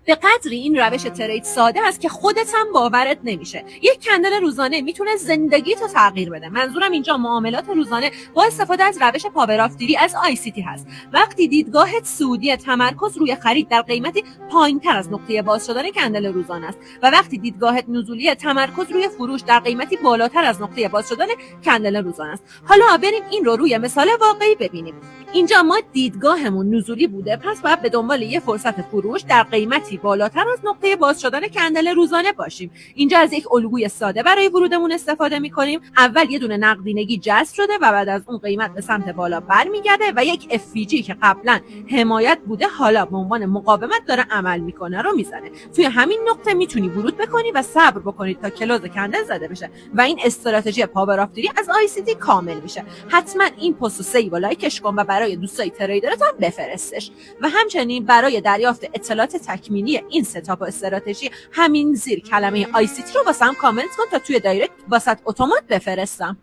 به قدری این روش ترید ساده است که خودت هم باورت نمیشه. یک کندل روزانه میتونه زندگیتو تغییر بده. منظورم اینجا معاملات روزانه با استفاده از روش پاور آف دیری از ICT هست. وقتی دیدگاهت سودی تمرکز روی خرید در قیمتی پایینتر از نقطه باز شدن کندل روزانه است و وقتی دیدگاهت نزولی تمرکز روی فروش در قیمتی بالاتر از نقطه باز شدن کندل روزانه است. حالا بریم این رو روی مثال واقعی ببینیم. اینجا ما دیدگاهمون نزولی بوده، پس باید به دنبال یه فرصت فروش در قیمتی بالاتر از نقطه باز شدن کندل روزانه باشیم. اینجا از یک الگوی ساده برای ورودمون استفاده می‌کنیم. اول یه دونه نقدینگی جذب شده و بعد از اون قیمت به سمت بالا برمیگرده و یک FVG که قبلا حمایت بوده حالا به عنوان مقاومت داره عمل میکنه رو میزنه. توی همین نقطه میتونی ورود بکنی و صبر بکنی تا کلوز کندل زده بشه و این استراتژی پاور آف دیری از ICT کامل میشه. حتما این پست رو سیو و لایکش کن و برای دوستای تریدرت هم بفرستش و همچنین برای دریافت اطلاعات تکمیلی این ستاپ و استراتژی همین زیر کلمه ICT رو واسم کامنت کن تا توی دایرکت واسط اتومات بفرستم.